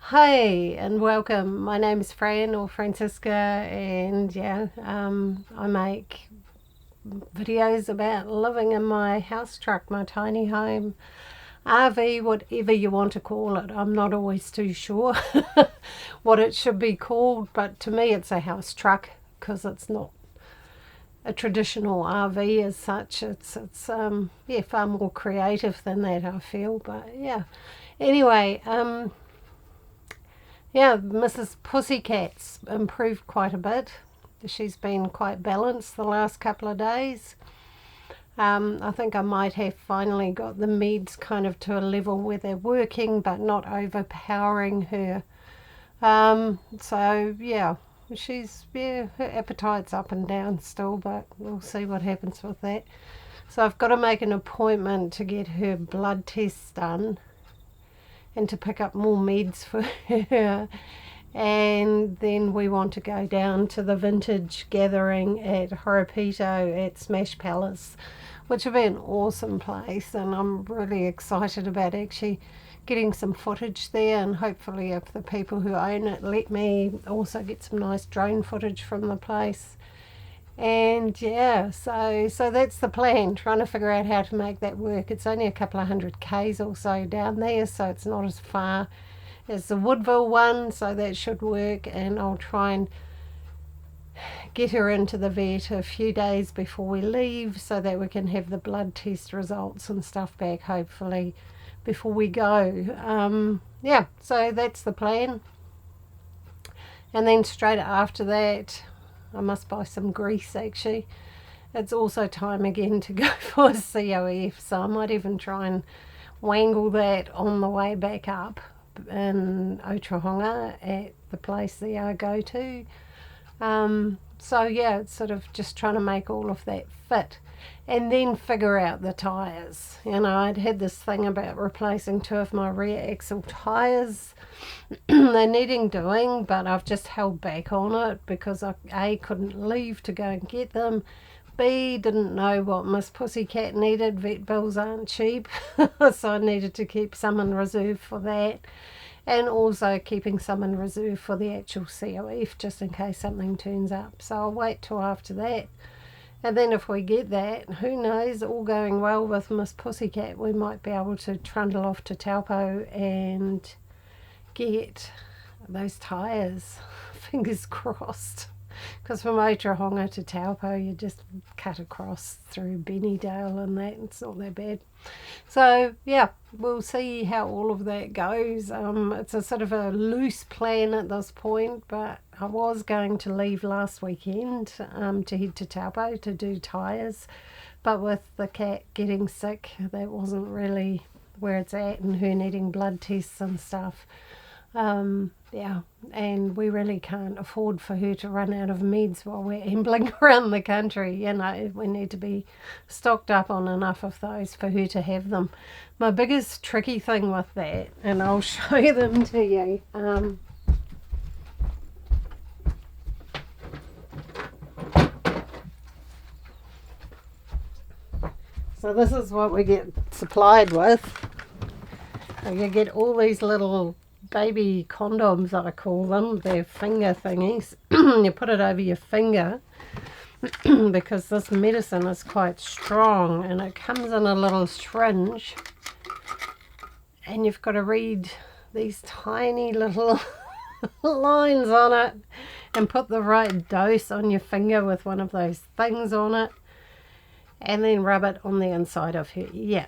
Hi and welcome. My name is Fran or Francisca, and I make videos about living in my house truck, my tiny home, RV, whatever you want to call it. I'm not always too sure what it should be called, but to me it's a house truck because it's not a traditional RV as such. It's far more creative than that, I feel. But yeah, anyway. Yeah, Mrs. Pussycats improved quite a bit. She's been quite balanced the last couple of days. I think I might have finally got the meds kind of to a level where they're working but not overpowering her. So her appetite's up and down still, but we'll see what happens with that. So I've got to make an appointment to get her blood tests done and to pick up more meds for her. And then we want to go down to the vintage gathering at Horopito at Smash Palace, which will be an awesome place, and I'm really excited about actually getting some footage there, and hopefully if the people who own it let me also get some nice drone footage from the place. And yeah, so that's the plan, trying to figure out how to make that work. It's only a couple of 100 k's or so down there, so it's not as far as the Woodville one, so that should work. And I'll try and get her into the vet a few days before we leave so that we can have the blood test results and stuff back hopefully before we go. So that's the plan. And then straight after that, I must buy some grease actually. It's also time again to go for a COF, so I might even try and wangle that on the way back up in Otahonga at the place that I go to. It's sort of just trying to make all of that fit and then figure out the tyres. I'd had this thing about replacing two of my rear axle tyres. They're needing doing, but I've just held back on it because I A, couldn't leave to go and get them, B, didn't know what Miss Pussycat needed. Vet bills aren't cheap, so I needed to keep some in reserve for that, and also keeping some in reserve for the actual COF just in case something turns up. So I'll wait till after that. And then if we get that, who knows, all going well with Miss Pussycat, we might be able to trundle off to Taupo and get those tyres. Fingers crossed. Because from Otahonga to Taupo, you just cut across through Bennydale and that. It's not that bad. So, yeah, we'll see how all of that goes. It's a sort of a loose plan at this point, but I was going to leave last weekend to head to Taupo to do tyres. But with the cat getting sick, that wasn't really where it's at, and her needing blood tests and stuff. And we really can't afford for her to run out of meds while we're ambling around the country. We need to be stocked up on enough of those for her to have them. My biggest tricky thing with that, and I'll show them to you. So this is what we get supplied with. You get all these little baby condoms, I call them. They're finger thingies. You put it over your finger because this medicine is quite strong, and it comes in a little syringe, and you've got to read these tiny little lines on it and put the right dose on your finger with one of those things on it, and then rub it on the inside of her ear.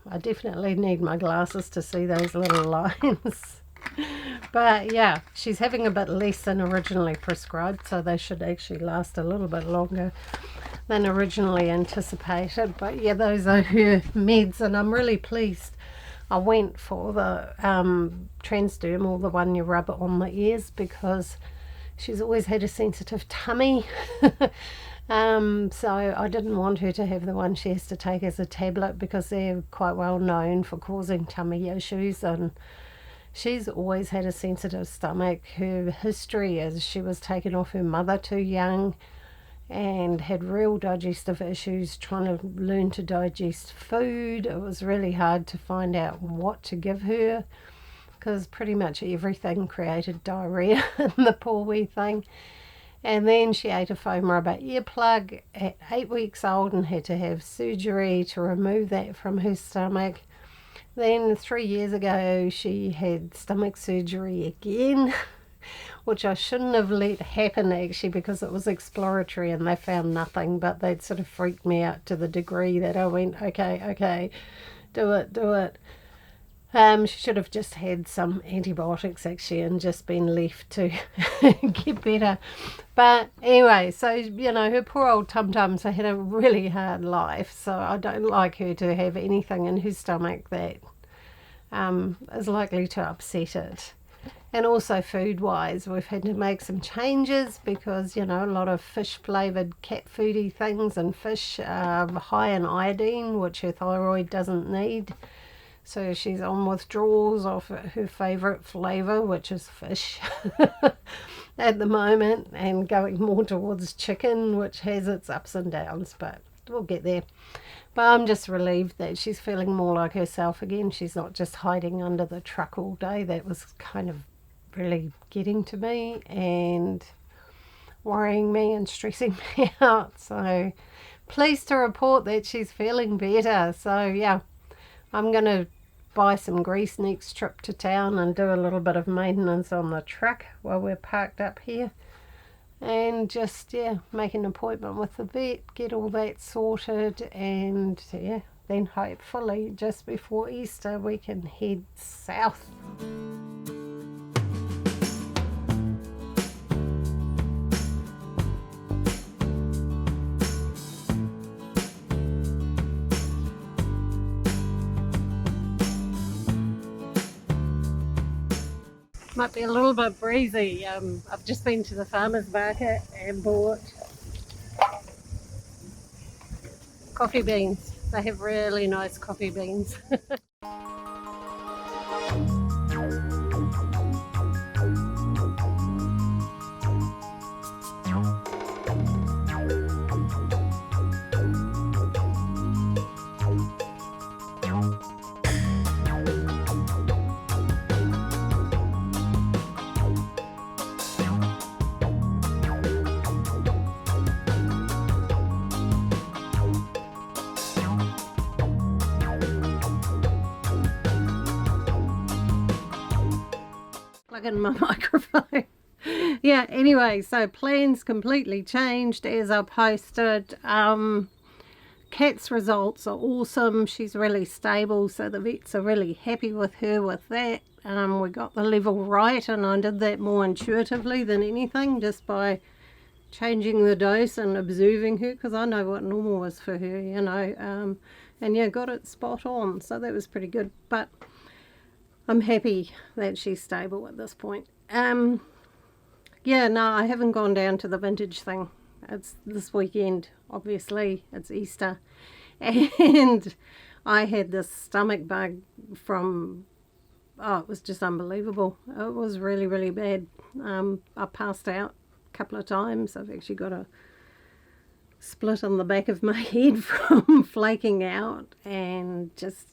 I definitely need my glasses to see those little lines. But yeah, she's having a bit less than originally prescribed, so they should actually last a little bit longer than originally anticipated. But yeah, those are her meds, and I'm really pleased I went for the transdermal, the one you rub on the ears, because she's always had a sensitive tummy. So I didn't want her to have the one she has to take as a tablet because they're quite well known for causing tummy issues, and she's always had a sensitive stomach. Her history is she was taken off her mother too young and had real digestive issues trying to learn to digest food. It was really hard to find out what to give her because pretty much everything created diarrhea in the poor wee thing. And then she ate a foam rubber earplug at 8 weeks old and had to have surgery to remove that from her stomach. Then 3 years ago she had stomach surgery again, which I shouldn't have let happen actually, because it was exploratory and they found nothing, but they'd sort of freaked me out to the degree that I went, okay, do it. She should have just had some antibiotics actually and just been left to get better. But anyway, so, you know, her poor old tum-tums had a really hard life, so I don't like her to have anything in her stomach that is likely to upset it. And also food-wise, we've had to make some changes because, you know, a lot of fish-flavoured cat foody things and fish are high in iodine, which her thyroid doesn't need. So she's on withdrawals of her favourite flavour, which is fish, at the moment, and going more towards chicken, which has its ups and downs, but we'll get there. But I'm just relieved that she's feeling more like herself again. She's not just hiding under the truck all day. That was kind of really getting to me and worrying me and stressing me out. So pleased to report that she's feeling better. So yeah, I'm going to buy some grease next trip to town and do a little bit of maintenance on the truck while we're parked up here. And just, yeah, make an appointment with the vet, get all that sorted, and yeah, then hopefully just before Easter we can head south. Might be a little bit breezy. I've just been to the farmer's market and bought coffee beans. They have really nice coffee beans. Plug in my microphone. Yeah, anyway, so plans completely changed as I posted. Kat's results are awesome. She's really stable, so the vets are really happy with her with that. We got the level right, and I did that more intuitively than anything, just by changing the dose and observing her, because I know what normal is for her, you know. And yeah, got it spot on, so that was pretty good. But I'm happy that she's stable at this point. Yeah, no, I haven't gone down to the vintage thing. It's this weekend, obviously. It's Easter. And I had this stomach bug from, oh, it was just unbelievable. It was really, really bad. I passed out a couple of times. I've actually got a split on the back of my head from flaking out, and just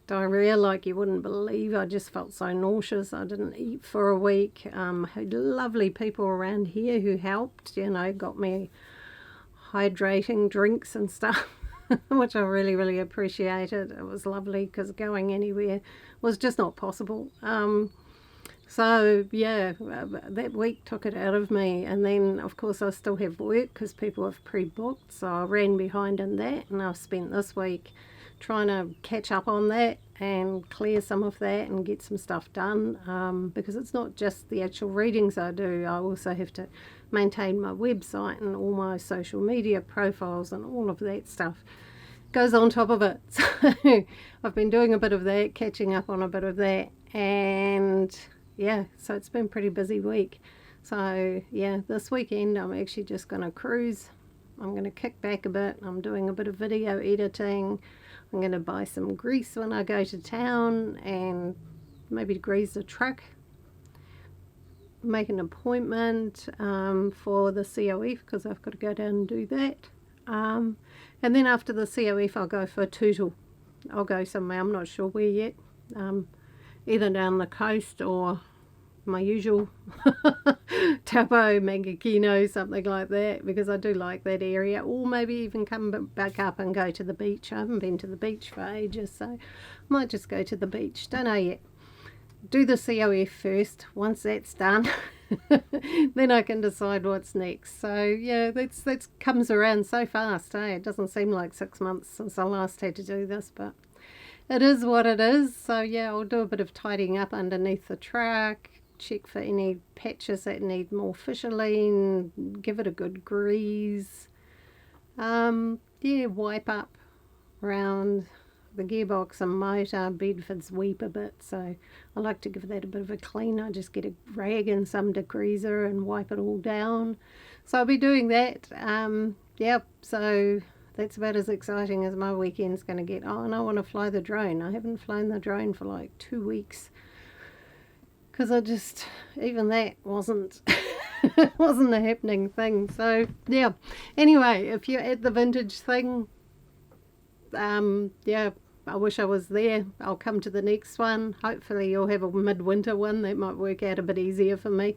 diarrhea like you wouldn't believe. I just felt so nauseous. I didn't eat for a week. Had lovely people around here who helped, you know, got me hydrating drinks and stuff, which I really, really appreciated. It was lovely because going anywhere was just not possible. So yeah, that week took it out of me, and then of course I still have work because people have pre-booked, so I ran behind in that, and I've spent this week trying to catch up on that and clear some of that and get some stuff done, because it's not just the actual readings I do. I also have to maintain my website and all my social media profiles, and all of that stuff goes on top of it. So I've been doing a bit of that, catching up on a bit of that, and yeah, so it's been a pretty busy week. So yeah, this weekend I'm actually just going to cruise. I'm going to kick back a bit. I'm doing a bit of video editing. I'm going to buy some grease when I go to town and maybe grease the truck. Make an appointment for the COF, because I've got to go down and do that. And then after the COF I'll go for a tootle. I'll go somewhere, I'm not sure where yet. either down the coast or my usual Taupo, Mangakino, something like that, because I do like that area, or maybe even come back up and go to the beach. I haven't been to the beach for ages, so I might just go to the beach. Don't know yet. Do the COF first. Once that's done, then I can decide what's next. So yeah, that's comes around so fast, eh? It doesn't seem like 6 months since I last had to do this, but it is what it is. So yeah, I'll do a bit of tidying up underneath the truck, check for any patches that need more fisherline, give it a good grease. Yeah, wipe up around the gearbox and motor. Bedford's weep a bit, so I like to give that a bit of a clean. I just get a rag and some degreaser and wipe it all down. So I'll be doing that. Yeah, so that's about as exciting as my weekend's going to get. Oh, and I want to fly the drone. I haven't flown the drone for like 2 weeks, because I just, even that wasn't wasn't a happening thing. So yeah, anyway, if you're at the vintage thing, yeah, I wish I was there. I'll come to the next one. Hopefully you'll have a midwinter one. That might work out a bit easier for me.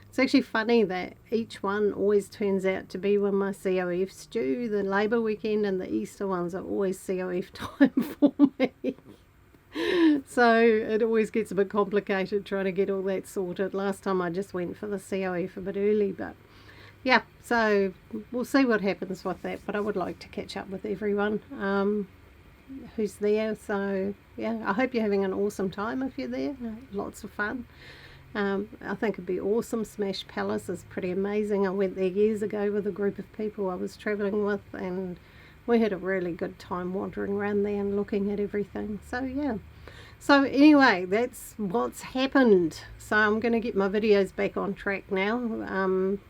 It's actually funny that each one always turns out to be when my COF's due. The Labour weekend and the Easter ones are always COF time for me. So it always gets a bit complicated trying to get all that sorted. Last time I just went for the COF a bit early, but yeah, so we'll see what happens with that. But I would like to catch up with everyone who's there. So yeah, I hope you're having an awesome time if you're there. Lots of fun. I think it'd be awesome. Smash Palace is pretty amazing. I went there years ago with a group of people I was travelling with, and we had a really good time wandering around there and looking at everything. So yeah, so anyway, that's what's happened. So I'm going to get my videos back on track now,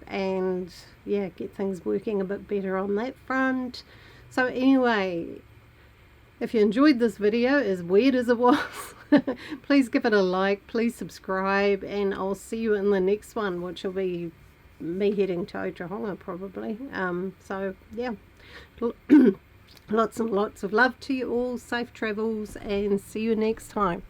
and yeah, get things working a bit better on that front. So anyway, if you enjoyed this video, as weird as it was, please give it a like, please subscribe, and I'll see you in the next one, which will be me heading to Otahonga probably. So yeah, lots and lots of love to you all, safe travels, and see you next time.